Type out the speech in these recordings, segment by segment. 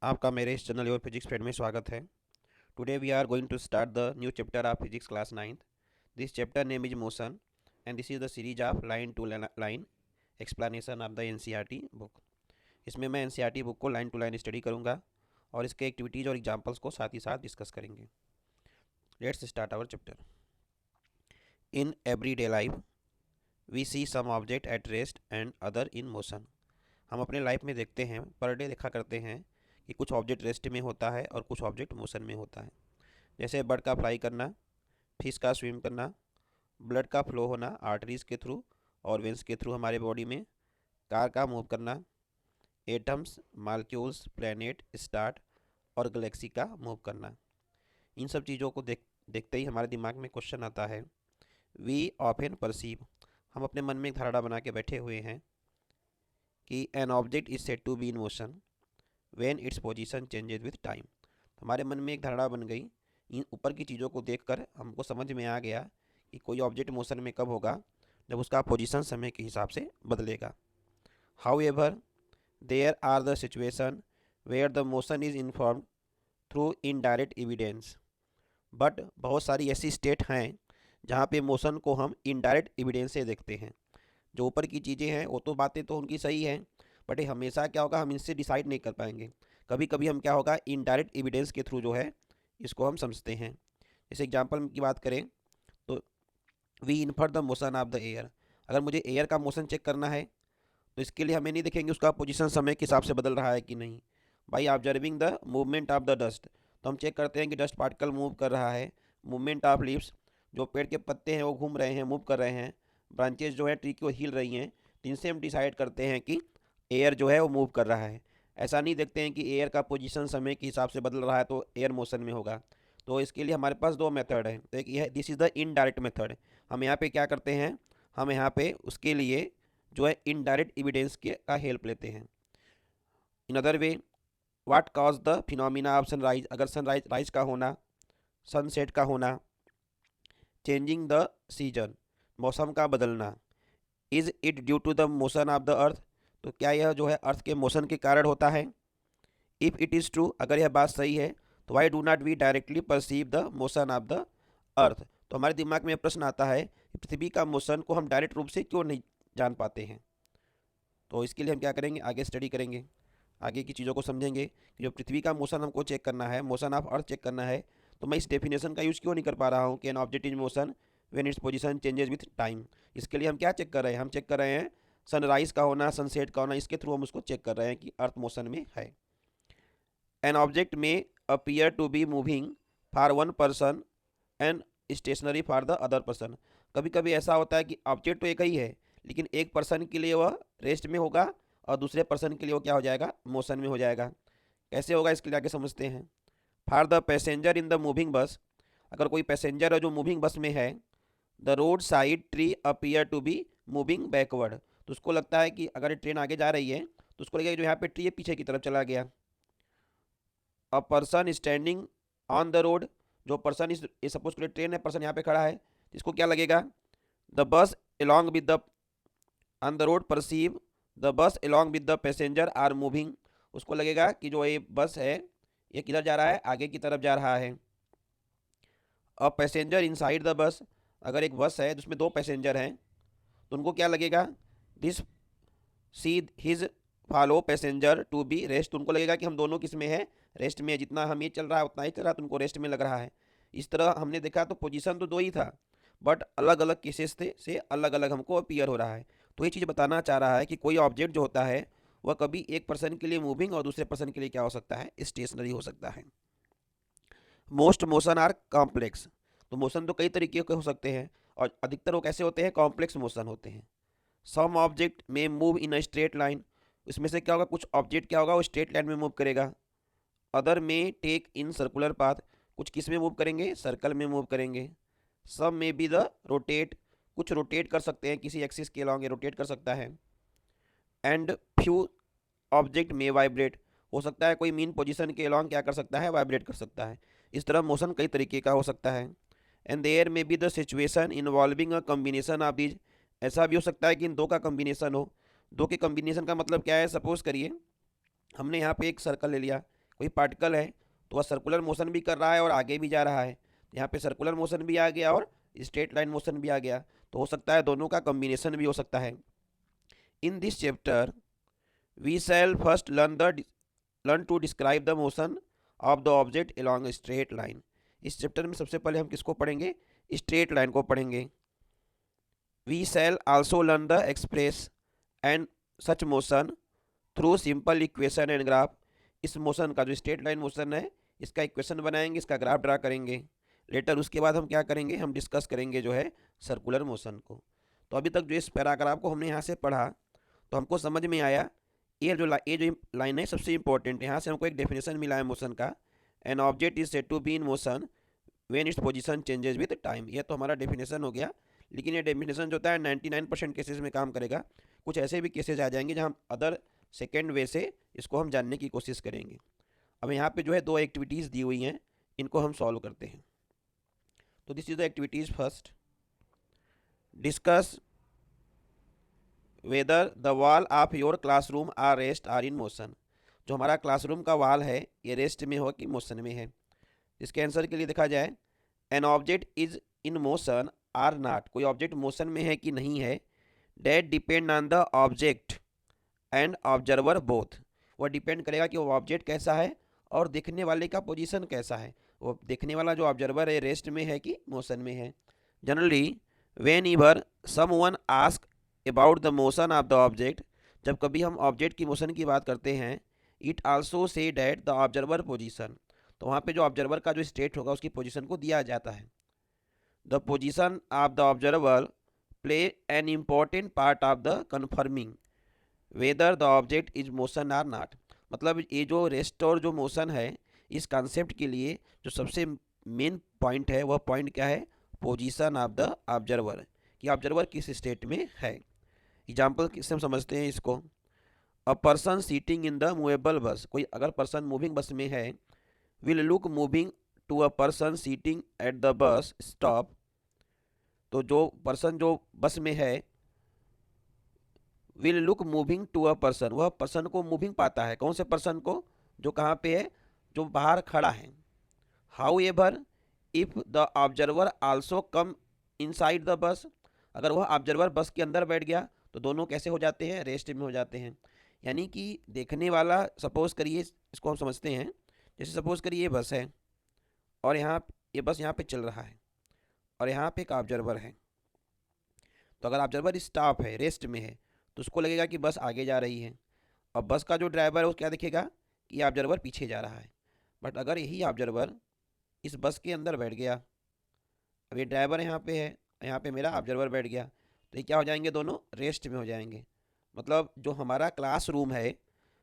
आपका मेरे इस चैनल योर फिजिक्स फ्रेंड में स्वागत है। Today we are going to start the new chapter of physics class 9th। This chapter name is motion and this is the series of line to line explanation of the NCERT book. इसमें मैं NCERT book को line to line study करूंगा और इसके activities और examples को साथ ही साथ डिस्कस करेंगे। Let's start our chapter. In everyday life we see some object at rest and other in motion. हम अपने लाइफ में देखते हैं, पर डे देखा करते हैं कि कुछ ऑब्जेक्ट रेस्ट में होता है और कुछ ऑब्जेक्ट मोशन में होता है। जैसे बर्ड का फ्लाई करना, फिश का स्विम करना, ब्लड का फ्लो होना आर्टरीज के थ्रू और वेंस के थ्रू हमारे बॉडी में, कार का मूव करना, एटम्स, मालिक्यूल्स, प्लैनेट, स्टार और गैलेक्सी का मूव करना। इन सब चीज़ों को देखते ही हमारे दिमाग में क्वेश्चन आता है। वी ऑफन परसीव, हम अपने मन में एक धारणा बना के बैठे हुए हैं कि an object is said to be in motion when its position changes with time. हमारे मन में एक धारणा बन गई। इन ऊपर की चीज़ों को देखकर हमको समझ में आ गया कि कोई ऑब्जेक्ट मोशन में कब होगा, जब उसका पोजीशन समय के हिसाब से बदलेगा। However there are the situation where the motion is informed through indirect evidence. But बहुत सारी ऐसी स्टेट हैं जहाँ पे मोशन को हम इनडायरेक्ट एविडेंस से देखते हैं। जो ऊपर की चीज़ें हैं वो तो बातें तो उनकी सही हैं, बट ये हमेशा क्या होगा, हम इनसे डिसाइड नहीं कर पाएंगे। कभी कभी हम क्या होगा, इनडायरेक्ट एविडेंस के थ्रू जो है इसको हम समझते हैं। जैसे एग्जांपल की बात करें तो we infer the motion of the air. अगर मुझे एयर का मोशन चेक करना है तो इसके लिए हमें नहीं देखेंगे उसका पोजीशन समय के हिसाब से बदल रहा है कि नहीं। By observing the movement of the dust, तो हम चेक करते हैं कि डस्ट पार्टिकल मूव कर रहा है। मूवमेंट ऑफ लीव्स, जो पेड़ के पत्ते हैं वो घूम रहे हैं, मूव कर रहे हैं। ब्रांचेज जो है ट्री की वो हिल रही हैं। तो इनसे हम डिसाइड करते हैं कि एयर जो है वो मूव कर रहा है। ऐसा नहीं देखते हैं कि एयर का पोजीशन समय के हिसाब से बदल रहा है तो एयर मोशन में होगा। तो इसके लिए हमारे पास दो मेथड है। तो एक यह, this is the indirect method. हम यहाँ पे क्या करते हैं, हम यहाँ पे उसके लिए जो है इनडायरेक्ट एविडेंस के का हेल्प लेते हैं। In other way, what cause the phenomena of sunrise, अगर सनराइज राइज का होना, सनसेट का होना, चेंजिंग द सीजन, मौसम का बदलना, is it due to the motion of the earth, तो क्या यह जो है अर्थ के मोशन के कारण होता है। इफ़ इट इज़ ट्रू, अगर यह बात सही है तो why do not we directly perceive the motion of the earth. तो हमारे दिमाग में प्रश्न आता है कि पृथ्वी का मोशन को हम डायरेक्ट रूप से क्यों नहीं जान पाते हैं। तो इसके लिए हम क्या करेंगे, आगे स्टडी करेंगे, आगे की चीज़ों को समझेंगे कि जो पृथ्वी का मोशन हमको चेक करना है, मोशन ऑफ अर्थ चेक करना है, तो मैं इस डेफिनेशन का यूज़ क्यों नहीं कर पा रहा हूँ कि an object is motion when its position changes with time. इसके लिए हम क्या चेक कर रहे हैं, हम चेक कर रहे हैं सनराइज का होना, सनसेट का होना, इसके थ्रू हम उसको चेक कर रहे हैं कि अर्थ मोशन में है। An object may appear to be moving for one person and stationary for the other person. कभी कभी ऐसा होता है कि ऑब्जेक्ट तो एक ही है, लेकिन एक पर्सन के लिए वह रेस्ट में होगा और दूसरे पर्सन के लिए वो क्या हो जाएगा, मोशन में हो जाएगा। कैसे होगा, इसके लिए आगे समझते हैं। For the passenger in the moving बस, अगर कोई पैसेंजर है जो मूविंग बस में है, the road side tree appear to be moving backward, तो उसको लगता है कि अगर ट्रेन आगे जा रही है तो उसको लगेगा जो यहाँ पे ट्री है पीछे की तरफ चला गया। A person standing on the road, जो पर्सन इस सपोज करिए ट्रेन है, पर्सन यहाँ पे खड़ा है, इसको क्या लगेगा, the bus along with the on the road perceive the bus along with the passenger are moving, उसको लगेगा कि जो ये बस है ये किधर जा रहा है, आगे की तरफ जा रहा है। A passenger inside the bus, अगर एक बस है जिसमें दो पैसेंजर हैं तो उनको क्या लगेगा, this see his follow passenger to be rest, उनको लगेगा कि हम दोनों किस में है, रेस्ट में। जितना हम ये चल रहा है उतना ही चल रहा है, तो उनको रेस्ट में लग रहा है। इस तरह हमने देखा तो पोजीशन तो दो ही था, बट अलग अलग केसेस थे से अलग अलग हमको अपीयर हो रहा है। तो ये चीज़ बताना चाह रहा है कि कोई ऑब्जेक्ट जो होता है वह कभी एक पर्सन के लिए मूविंग और दूसरे पर्सन के लिए क्या हो सकता है, स्टेशनरी हो सकता है। मोस्ट मोशन आर कॉम्प्लेक्स, तो मोशन तो कई तरीके के हो सकते हैं और अधिकतर वो कैसे होते हैं, कॉम्प्लेक्स मोशन होते हैं। सम ऑब्जेक्ट में move in a straight line, इसमें से क्या होगा, कुछ ऑब्जेक्ट क्या होगा वो स्ट्रेट लाइन में मूव करेगा। अदर में टेक इन सर्कुलर पाथ, कुछ किस में मूव करेंगे, सर्कल में मूव करेंगे। सब में बी द रोटेट, कुछ रोटेट कर सकते हैं किसी एक्सिस के अलॉन्ग, ये रोटेट कर सकता है। एंड फ्यू ऑब्जेक्ट में वाइब्रेट, हो सकता है कोई मीन पोजीशन के अलॉन्ग क्या कर सकता है, वाइब्रेट कर सकता है। इस तरह मोशन कई तरीके का हो सकता है। एंड देयर में be the situation involving a combination of these, ऐसा भी हो सकता है कि इन दो का कम्बिनेशन हो। दो के कम्बिनेशन का मतलब क्या है, सपोज करिए हमने यहाँ पे एक सर्कल ले लिया, कोई पार्टिकल है तो वह सर्कुलर मोशन भी कर रहा है और आगे भी जा रहा है। यहाँ पे सर्कुलर मोशन भी आ गया और स्ट्रेट लाइन मोशन भी आ गया, तो हो सकता है दोनों का कॉम्बिनेशन भी हो सकता है। In this chapter we shall first learn to describe the motion of the object along straight line. इस चैप्टर में सबसे पहले हम किसको पढ़ेंगे? स्ट्रेट लाइन को पढ़ेंगे। We shall also learn the express and such motion through simple equation and graph. इस मोशन का जो स्ट्रेट लाइन मोशन है इसका इक्वेशन बनाएंगे, इसका ग्राफ ड्रा करेंगे। लेटर उसके बाद हम क्या करेंगे, हम डिस्कस करेंगे जो है सर्कुलर मोशन को। तो अभी तक जो इस पैराग्राफ को हमने यहाँ से पढ़ा तो हमको समझ में आया ये जो लाइन है सबसे इंपॉर्टेंट है। यहाँ से हमको एक डेफिनेशन मिला है मोशन का, an object is said to be in motion when its position changes with time. ये तो हमारा डेफिनेशन हो गया, लेकिन ये डेफिनेशन जो होता है 99% केसेस में काम करेगा। कुछ ऐसे भी केसेस आ जाएंगे जहाँ अदर सेकेंड वे से इसको हम जानने की कोशिश करेंगे। अब यहाँ पे जो है 2 एक्टिविटीज़ दी हुई हैं, इनको हम सॉल्व करते हैं। तो this is the activities first, discuss whether the wall of your classroom are rest or in motion. जो हमारा क्लासरूम का वॉल है ये रेस्ट में हो कि मोशन में है। इसके आंसर के लिए देखा जाए, an object is in motion or not, कोई ऑब्जेक्ट मोशन में है कि नहीं है, that depend on the object and observer both. वह डिपेंड करेगा कि वो ऑब्जेक्ट कैसा है और देखने वाले का पोजीशन कैसा है। वो देखने वाला जो ऑब्जर्वर है रेस्ट में है कि मोशन में है। Generally whenever someone ask about the motion of the object, जब कभी हम ऑब्जेक्ट की मोशन की बात करते हैं, it also say that the observer position, तो वहाँ पे जो ऑब्जर्वर का जो स्टेट होगा उसकी पोजीशन को दिया जाता है। The position of the observer play an important part of the confirming whether the object is motion or not. मतलब ये जो रेस्ट और जो मोशन है इस कॉन्सेप्ट के लिए जो सबसे मेन पॉइंट है वह पॉइंट क्या है? पोजीशन ऑफ द ऑब्जर्वर, कि ऑब्जर्वर किस स्टेट में है। एग्जाम्पल किससे हम समझते हैं इसको? A person sitting in the movable bus, कोई अगर पर्सन मूविंग बस में है, will look moving to a person sitting at the bus stop. तो जो पर्सन जो बस में है will look moving to a person, वह पर्सन को मूविंग पाता है। कौन से पर्सन को? जो कहाँ पे है? जो बाहर खड़ा है। How ever if the observer also come inside the bus, अगर वह ऑब्जर्वर बस के अंदर बैठ गया तो दोनों कैसे हो जाते हैं? रेस्ट में हो जाते हैं। यानी कि देखने वाला, सपोज करिए इसको हम समझते हैं, जैसे सपोज करिए ये बस है और ये बस यहाँ पे चल रहा है और यहाँ पे एक ऑब्जर्वर है। तो अगर ऑब्जर्वर स्टॉप है, रेस्ट में है, तो उसको लगेगा कि बस आगे जा रही है और बस का जो ड्राइवर है वो क्या देखेगा कि ऑब्जर्वर पीछे जा रहा है। बट अगर यही ऑब्जर्वर इस बस के अंदर बैठ गया, अब ये ड्राइवर यहाँ पे है, यहाँ पे मेरा ऑब्जर्वर बैठ गया, तो ये क्या हो जाएंगे? दोनों रेस्ट में हो जाएंगे। मतलब जो हमारा क्लासरूम है,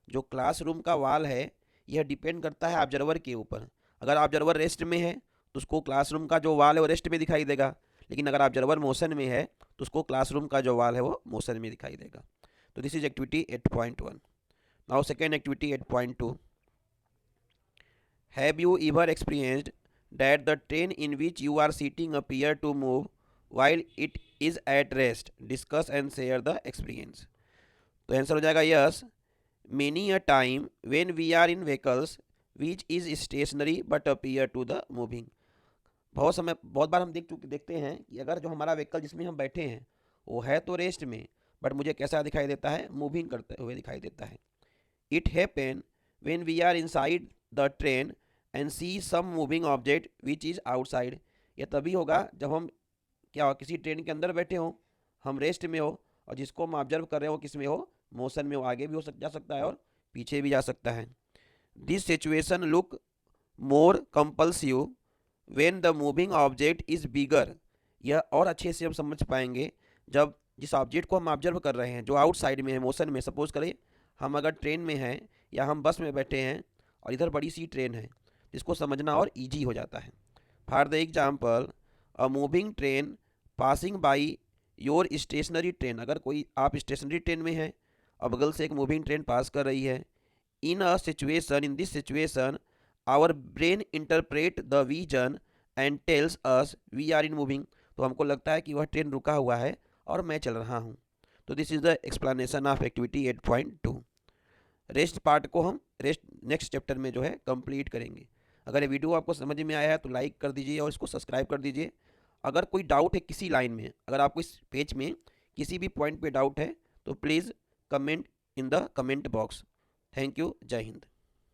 जो क्लासरूम का वॉल है, यह डिपेंड करता है ऑब्जर्वर के ऊपर। अगर ऑब्जर्वर रेस्ट में है तो उसको क्लासरूम का जो वॉल है वो रेस्ट में दिखाई देगा, लेकिन अगर ऑब्जर्वर मोशन में है तो उसको क्लासरूम का जो वॉल है वो मोशन में दिखाई देगा। तो this is activity 8.1। Now second activity 8.2, have you ever experienced that the train in which you are sitting appear to move while it is at rest? Discuss and share the experience. तो answer हो जाएगा yes, many a time when we are in vehicles which is stationary but appear to the moving. बहुत बार हम देखते हैं कि अगर जो हमारा व्हीकल जिसमें हम बैठे हैं वो है तो रेस्ट में, बट मुझे कैसा दिखाई देता है? मूविंग करते हुए दिखाई देता है। It happen when we are inside the train and see some moving object which is outside. यह तभी होगा जब हम क्या किसी ट्रेन के अंदर बैठे हों, हम रेस्ट में हो और जिसको हम ऑब्जर्व कर रहे हो किस में हो? मोशन में हो। आगे भी जा सकता है और पीछे भी जा सकता है। This situation look more compulsive when the moving object is bigger. यह और अच्छे से हम समझ पाएंगे जब जिस ऑब्जेक्ट को हम ऑब्जर्व कर रहे हैं जो आउटसाइड में है, मोशन में, सपोज करें हम अगर ट्रेन में हैं या हम बस में बैठे हैं और इधर बड़ी सी ट्रेन है, इसको समझना और इजी हो जाता है। For the example, a moving train passing by your stationary train, अगर कोई आप स्टेशनरी ट्रेन में हैं और बगल से एक मूविंग ट्रेन पास कर रही है। In this situation our brain interpret the vision and tells us we are in moving, तो हमको लगता है कि वह ट्रेन रुका हुआ है और मैं चल रहा हूँ। तो this is the explanation of activity 8.2। Rest part को हम नेक्स्ट चैप्टर में जो है कंप्लीट करेंगे। अगर ये वीडियो आपको समझ में आया है तो लाइक कर दीजिए और इसको सब्सक्राइब कर दीजिए। अगर कोई डाउट है किसी लाइन में, अगर आपको इस पेज में किसी भी पॉइंट पे डाउट है तो please comment in the comment box. Thank you. जय हिंद।